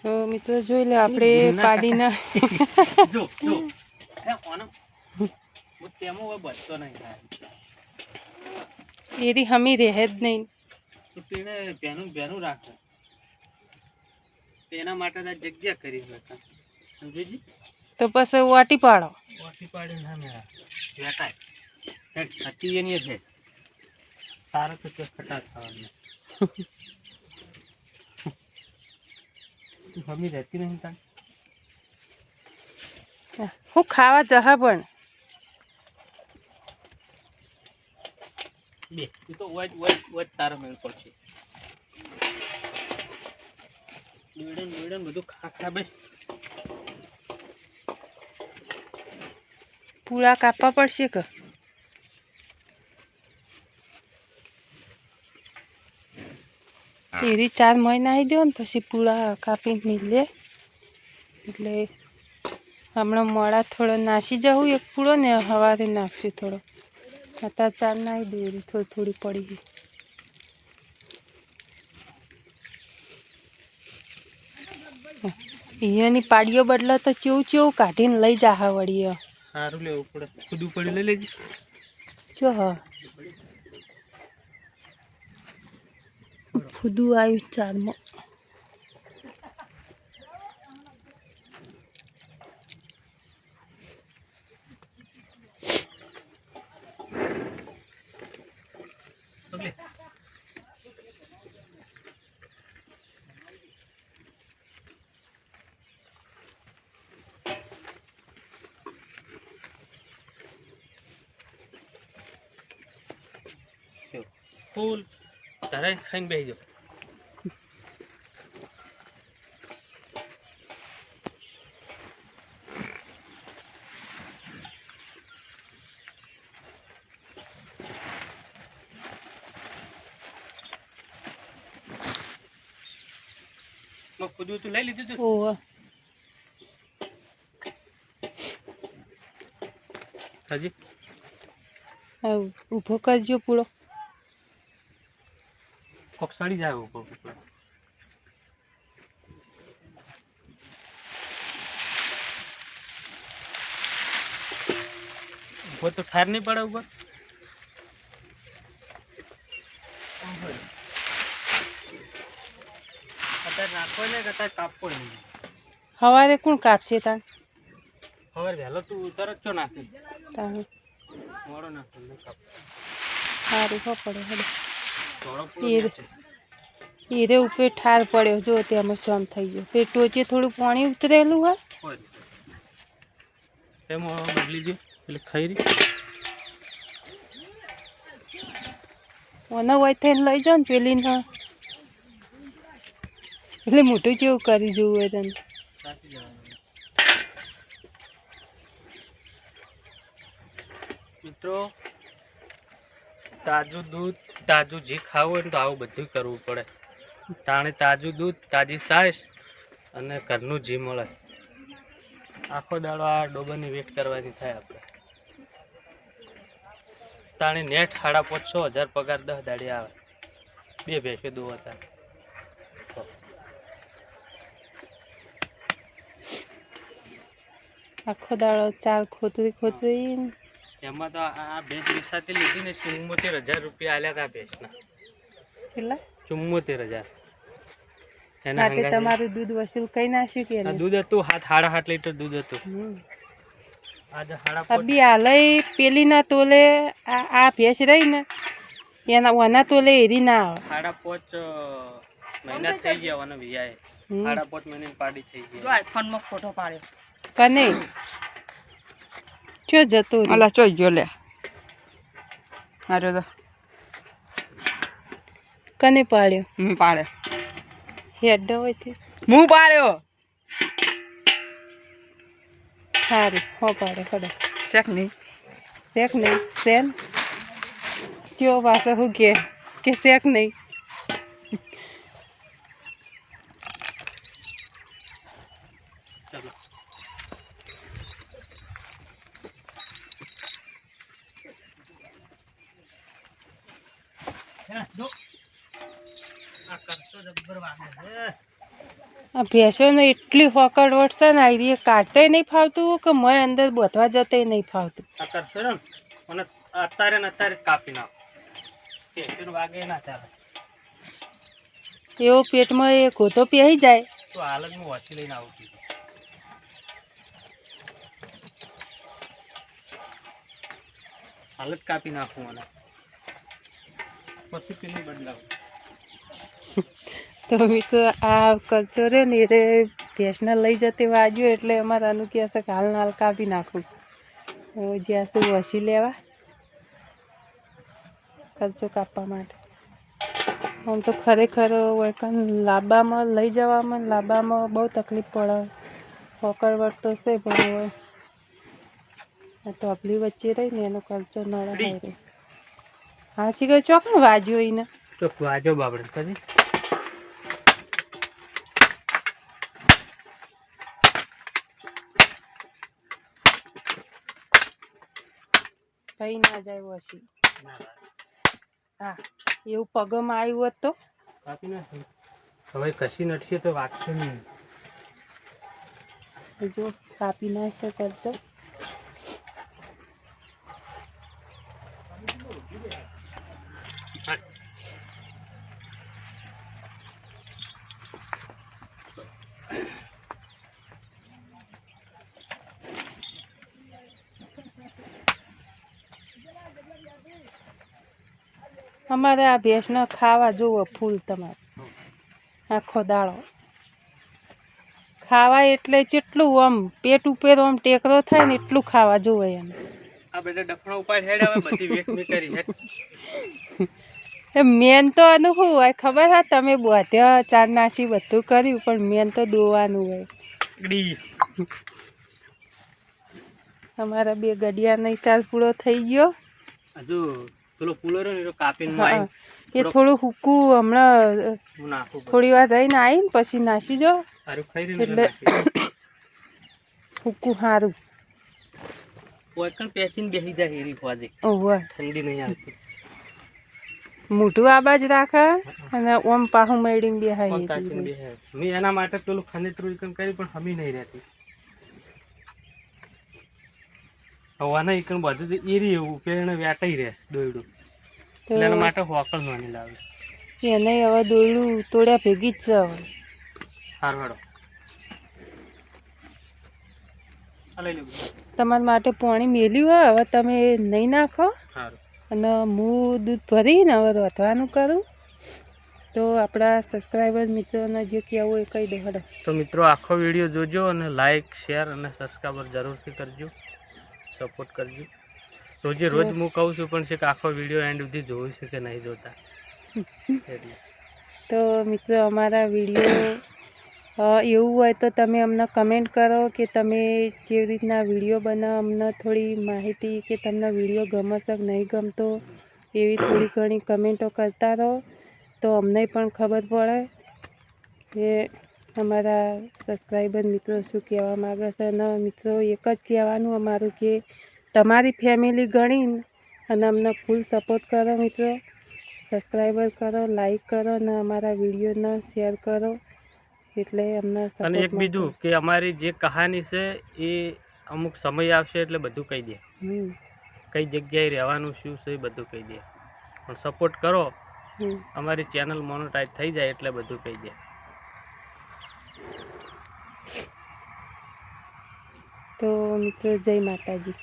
તો મિત્રો જોઈ લે આપણે પાડીના જો જો એ કોનો હું તેમાં હવે બચતો નહીં થાય એરી હમી રહે જ નહીં. તો તેને બેનું રાખે તેના માટે તો જગ્યા કરી બેઠા સમજીજી. તો પછી વાટી પાડો. ઓછી પાડી ના મેળા વેટાય હેડ ખતી એની છે તારે તો તે ખટા થવાનું મમ્મી રહેતી નહીં તાર હું ખાવા જહા પણ બે તું તો વચ તારો મેળ પડશે દોડન બધું ખા બે પૂળા કાપવા પડશે કે એરી 4 મહિના આવી દો ને પછી પૂળા કાપીને નીકળે એટલે હમણાં મોડા થોડો નાસી જવું એક પૂળો ને સવારે નાખશું થોડો અત્યારે 4 નાખી દે એરી થોડી પડી અહીંયાની પાડીઓ બદલો તો ચેવું કાઢીને લઈ જા વળી સારું લેવું પડે ખુદું પડી લઈ લેજે જો હા ખુદું આવ્યું 4માં ફૂલ તારે ખાઈને બેસી જાઓ ખુદું તું લઈ લીધું તું ઓહ હાજી ઊભો કરજો પૂળો કોક સડી જાય ઉપર ઉપર તો ઠાર નહીં પડે ઉપર અત્યારે નાખો ને કે અત્યારે કાપવો નહીં સવારે કોણ કાપશે તાણ હવે વહેલો તું તરત ચો નાખી તાણ મોડો નાખો નહીં કાપ સારું હો પડે હડે થોડો પૂરો હીરે ઉપર ઠાર પડ્યો જો તેમાં સમ થઈ ગયો ફેર ટોચે થોડું પાણી ઉતરેલું હોય એમાં બદલી દે એટલે ખાઈ રહી ઓને હોય થઈને લઈ જાઓ ને પેલીને એટલે મોટું જેવું કરી જવું હોય તને મિત્રો તાજું દૂધ તાજું જે ખાવું હોય ને તો આવું બધું કરવું પડે તાણે તાજું દૂધ તાજી છાશ અને ઘરનું જી મળે આખો દાડો આ ડોબાની વેટ કરવાની થાય આપણે તાણે નેટ 550,000 પગાર 10 દાડી આવે 2 ભેંસો દો હતા આખો દાડો 4 ખોતરી એમાં તો આ ભેંસ રિક્ષાથી લીધી ને 74,000 રૂપિયા આલ્યા હતા ભેંસના કેટલા 74,000 માટે તમારું દૂધ વસૂલ કઈ નાખ્યું કે દૂધ હતું 7.5 લીટર દૂધ હતું આજે 5.5 અબી હાલય પેલી ના તોલે આ ભેંસ રહી ને એના ઓના તોલે એરી ના આવે 5.5 મહિના થઈ ગયા ઓના વિયાએ 5.5 મહિને પાડી થઈ ગઈ જો આઈફોન માં ફોટો પાડ્યો કને ક્યો જતો અલા ચોઈ ગયો લે માર્યો તો કને પાડ્યો હું પાડે હેડ હોય હું પાડ્યો સારું હો પાડે ખડો શેક નહીં શેક નહીં શેન કયો પાછો શું કે શેક નહીં આ કરતો જબ્બર વાગે છે આ ભેંસોને એટલી હોકડ વળશે ને આવી કાઢતે નહીં ફાવતું કે મેં અંદર બોધવા જતે નહીં ફાવતું. આ કરશો ને મને અત્યારે ને અત્યારે જ કાપી નાખો. પેલું વાગે ના ચાલે. એવો પેટમાં એ ગોતો પહેરી જાય. તો હાલ જ હું વાંચી લઈને આવું છું. હાલ જ કાપી નાખું મને, પછી પેલું બદલાવું. તો મિત્રો આ કલ્ચર રહ્યો ને એ ભેંસને લઈ જતી વાજ્યો એટલે અમારે આનું કહે છે કે હાલ નાલ કાપી નાખું. જ્યાં સુધી વસી લેવા કલ્ચો કાપવા માટે. આમ તો ખરેખર વૈકન લાંબામાં લઈ જવામાં લાંબામાં બહુ તકલીફ પડે. પકડવટ તો છે પણ હવે આ ટોપલી વચ્ચે રહી ને એનો કલ્ચો નળે રહ્યો. હા છી ગયો ચોકણ વાજ્યો એને. તો વાજો બાબડે કરી કઈ ના જાય વસી. હા એવું પગમાં આવ્યું હોત તો કાપી નાખી. હવે કશી નટશે તો વાગશે નહીં. જો કાપી નાખશે કરજો. અમારે આ ભેંસને ખાવા જોવો ફૂલ તમારે આખો દાડો ખાવા એટલે જેટલું આમ પેટ ઉપર આમ ટેકરો થાય ને એટલું ખાવા જોવે એમ. આ બધા ડફણા ઉપાડ હેડ હવે બધી વેટ મે કરી હેડ. એ મેન તો આનું શું હોય ખબર હા તમે બોધ્યા ચાર નાસી બધું કર્યું પણ મેન તો દોવાનું હોય. અમારા બે ગડિયા નહીં ચાલ પૂરો થઈ ગયો. હજુ પેલો પુલો રહ્યો ને એ કાપીને હા એ થોડું હુકું હમણાં હું નાખું. થોડી વાર રહીને આવીને પછી નાસી જાઓ સારું ખાઈ એટલે હુકું સારું. કોઈ પણ પેચીને બેસી જાય હેરી ખવાજે. ઓહો ઠંડી નહીં આવતી. મોઢું આ બાજ રાખે અને ઓમ પાહું મેળીને બેહાય. કોણ કાચીને બેસે. મેં એના માટે પેલું ખનીતરું એકમ કરી પણ હમી નહીં રહેતી. હવાના એકમ બધું એરી એવું પેને વેટાઈ રહે દોયડું એટલે એના માટે હોકળ નોની લાવે. એને હવે દોયડું તોડ્યા ભેગી જ છે હવે. હારવાડો તમારા માટે પાણી મેલ્યું હોય હવે તમે નહીં નાખો. સારું. અને હું દૂધ ભરીને હવે રોધવાનું કરું તો આપણા સબસ્ક્રાઈબર મિત્રોને જે કહેવું હોય એ કહી દો હડો. તો મિત્રો આખો વિડીયો જોજો અને લાઈક શેર અને સબસ્ક્રાઈબર જરૂરથી કરજો, સપોર્ટ કરજો. રોજે રોજ હું કહું છું પણ છે કે આખો વિડીયો એન્ડ સુધી જોવું છે કે નહીં જોતા એટલે. તો મિત્રો અમારા વિડીયો એવું હોય તો તમે અમને કમેન્ટ કરો કે તમે જેવી રીતના વિડીયો બનાવો અમને થોડી માહિતી કે તમને વિડીયો ગમે છે કે નહીં ગમતો એવી થોડી ઘણી કમેન્ટો કરતા રહો તો અમને પણ ખબર પડે કે અમારા સબસ્ક્રાઈબર મિત્રો શું કહેવા માગે છે. અને મિત્રો એક જ કહેવાનું અમારું કે તમારી ફેમિલી ગણીને અને અમને ફૂલ સપોર્ટ કરો મિત્રો. સબસ્ક્રાઈબર કરો, લાઈક કરો અને અમારા વિડીયોને શેર કરો એટલે અમને અને સપોર્ટ એક બીજું કે અમારી જે કહાની છે એ અમુક સમય આવશે એટલે બધું કહી દે. કઈ જગ્યાએ રહેવાનું શું છે એ બધું કહી દે. પણ સપોર્ટ કરો અમારી ચેનલ મોનેટાઈઝ થઈ જાય એટલે બધું કહી દે. તો મિત્રો જય માતાજી.